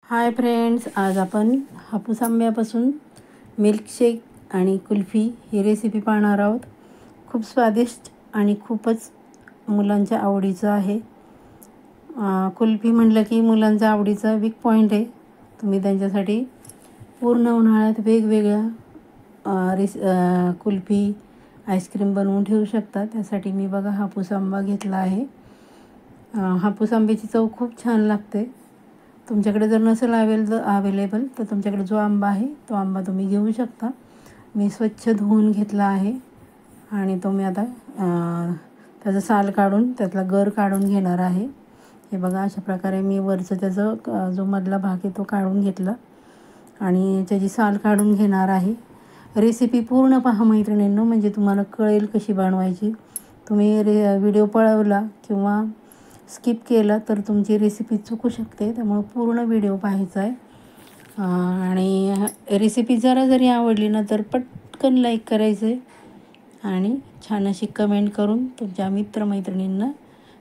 Hi friends, आज आपण हापूस आंब्यापासून milkshake आणि कुल्फी ही रेसिपी पाहणार आहोत। खूप स्वादिष्ट आणि खूपच मुलांच्या आवडीचं आहे। कुल्फी म्हटलं की मुलांच्या आवडीचा वीक पॉइंट आहे। तुम्ही त्यांच्यासाठी पूर्ण उन्हाळ्यात वेगवेगळ्या कुल्फी आईस्क्रीम बनवून ठेवू शकता। त्यासाठी मी बघा हापूस आंबा घेतला आहे। हापूस आंब्याची चव खूप छान लागते। तुमच्याकडे जर नसेल अवेलेबल तर तुमच्याकडे जो आंबा आहे तो आंबा तुम्ही घेऊ शकता। मी स्वच्छ धुवून घेतला आहे आणि तो मी आता त्याचं साल काढून त्यातला गर काढून घेणार आहे। हे बघा, अशा प्रकारे मी वरचं त्याचं जो मधला भाग आहे तो काढून घेतला आणि त्याची साल काढून घेणार आहे। रेसिपी पूर्ण पहा मैत्रिणींनो, म्हणजे तुम्हाला कळेल कशी बनवायची। तुम्ही व्हिडिओ पळवला किंवा स्किप केला तर तुमची रेसिपी चुकू शकते, त्यामुळे पूर्ण व्हिडिओ पाहायचा आहे। आणि रेसिपी जरी आवडली ना तर पटकन लाईक करायचं आहे आणि छान अशी कमेंट करून तुमच्या मित्रमैत्रिणींना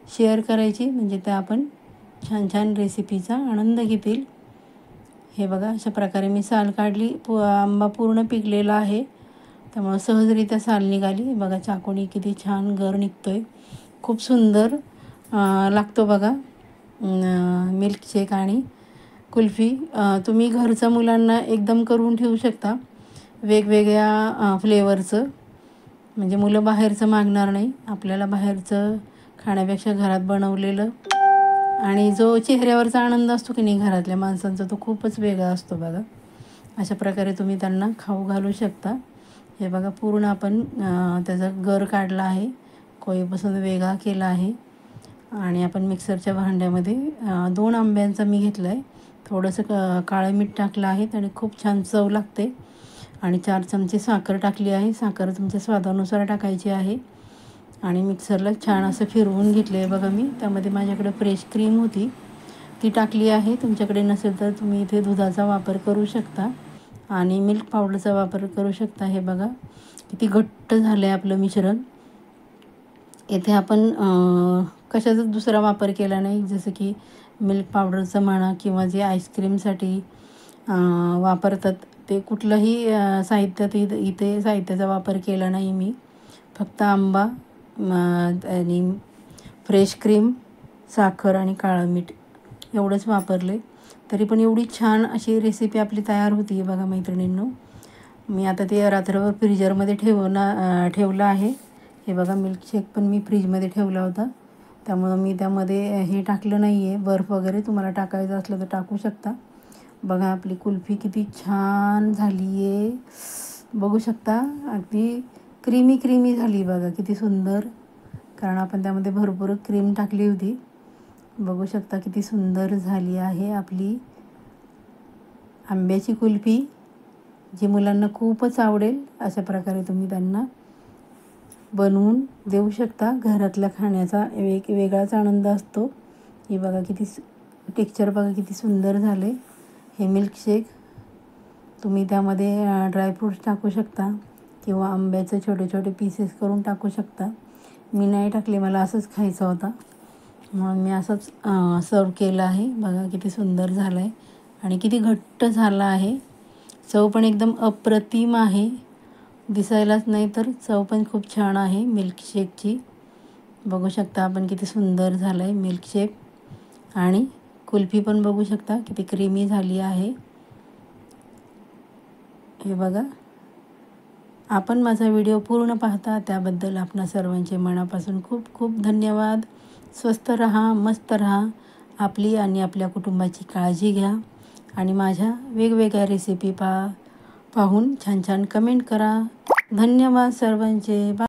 शेअर करायची, म्हणजे त्या आपण छान छान रेसिपीचा आनंद घेतील। हे बघा, अशा प्रकारे मी साल काढली। आंबा पूर्ण पिकलेला आहे त्यामुळे सहजरित्या साल निघाली। बघा, चाकूने किती छान गर निघतोय, खूप सुंदर लागतो बघा मिल्कशेक आणि कुल्फी। तुम्ही घरचं मुलांना एकदम करून ठेवू शकता वेगवेगळ्या फ्लेवरचं, म्हणजे मुलं बाहेरचं मागणार नाही। आपल्याला बाहेरचं खाण्यापेक्षा घरात बनवलेलं आणि जो चेहऱ्यावरचा आनंद असतो की नाही घरातल्या माणसांचा, तो खूपच वेगळा असतो बघा। अशा प्रकारे तुम्ही त्यांना खाऊ घालू शकता। हे बघा, पूर्ण आपण त्याचा गर काढला आहे, कोळीपासून वेगळा केला आहे आणि आपण मिक्सरच्या भांड्यामध्ये 2 आंब्यांचा मी घेतला आहे। थोडंसं काळं मीठ टाकलं आहे आणि खूप छान चव लागते। आणि 4 चमचे साखर टाकली आहे। साखर तुमच्या स्वादानुसार टाकायची आहे आणि मिक्सरला छान असं फिरवून घेतलं आहे बघा मी। त्यामध्ये माझ्याकडे फ्रेश क्रीम होती, ती टाकली आहे। तुमच्याकडे नसेल तर तुम्ही इथे दुधाचा वापर करू शकता आणि मिल्क पावडरचा वापर करू शकता। हे बघा किती घट्ट झालं आहे आपलं मिश्रण। येथे आपण कशाचा दुसरा वापर केला नाही, जसं की मिल्क पावडरचं म्हणा किंवा जे आईस्क्रीमसाठी वापरतात ते कुठलंही इथे साहित्याचा वापर केला नाही मी। फक्त आंबा आणि फ्रेश क्रीम, साखर आणि काळं मीठ एवढंच वापरले, तरी पण एवढी छान अशी रेसिपी आपली तयार होती बघा मैत्रिणींनो। मी आता ते रात्रभर फ्रीजरमध्ये ठेवलं आहे। हे बघा, मिल्कशेक पण मी फ्रीजमध्ये ठेवला होता, त्यामुळं मी त्यामध्ये हे टाकलं नाही आहे, बर्फ वगैरे। तुम्हाला टाकायचं असलं तर टाकू शकता। बघा, आपली कुल्फी किती छान झाली आहे, बघू शकता। अगदी क्रीमी झाली बघा, किती सुंदर, कारण आपण त्यामध्ये भरपूर क्रीम टाकली होती। बघू शकता किती सुंदर झाली आहे आपली आंब्याची कुल्फी, जी मुलांना खूपच आवडेल। अशा प्रकारे तुम्ही त्यांना बनवून देऊ शकता। घरातल्या खाण्याचा एक वेगळाच आनंद असतो। हे बघा, किती टेक्स्चर बघा किती सुंदर झाले हे मिल्कशेक। तुम्ही त्यामध्ये ड्रायफ्रूट्स टाकू शकता किंवा आंब्याचे छोटे छोटे पीसेस करून टाकू शकता। मी नाही टाकले, मला असंच खायचं होता म्हणून मी असंच सर्व केलं आहे। बघा किती सुंदर झालं आहे आणि किती घट्ट झालं आहे। चव पण एकदम अप्रतिम आहे, दिसायलाच नाही तर चव पण खूप छान आहे मिल्कशेकची। बघू शकता आपण किती सुंदर झालं आहे मिल्कशेक आणि कुल्फी पण बघू शकता किती क्रीमी झाली आहे। हे बघा, आपण माझा व्हिडिओ पूर्ण पाहता त्याबद्दल आपणा सर्वांचे मनापासून खूप खूप धन्यवाद। स्वस्थ रहा, मस्त रहा, आपली आणि आपल्या कुटुंबाची काळजी घ्या आणि माझ्या वेगवेगळ्या रेसिपी पाहून छान छान कमेंट करा। धन्यवाद सर्वांचे।